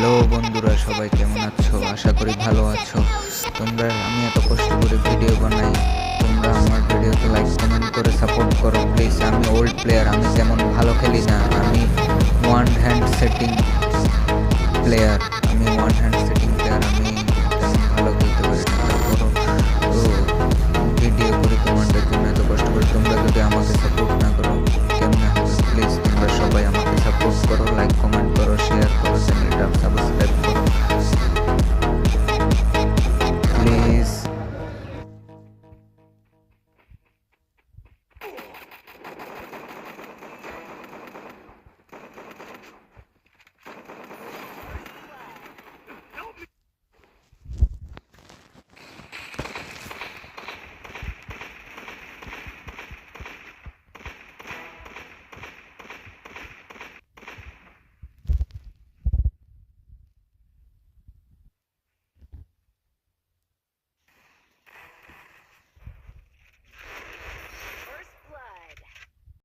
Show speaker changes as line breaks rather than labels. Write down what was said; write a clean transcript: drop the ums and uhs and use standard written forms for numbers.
Hello বন্ধুরা, সবাই কেমন আছো? আশা করি ভালো আছো। আমি এত কষ্ট করে ভিডিও বানাই, তোমরা আমার ভিডিওতে লাইক কমেন্ট করে সাপোর্ট করো প্লিজ। আমি ওল্ড প্লেয়ার, আমি তেমন ভালো খেলি না। আমি ওয়ান হ্যান্ড সেটিং প্লেয়ার, আমি তেমন ভালো খেলতে পারি না। তারপরও তো ভিডিও করি তোমাদের জন্য, এত কষ্ট করে। তোমরা যদি আমাকে সাপোর্ট না করো কেমনে হবে? প্লিজ তোমরা সবাই আমাকে সাপোর্ট করো, লাইক কমেন্ট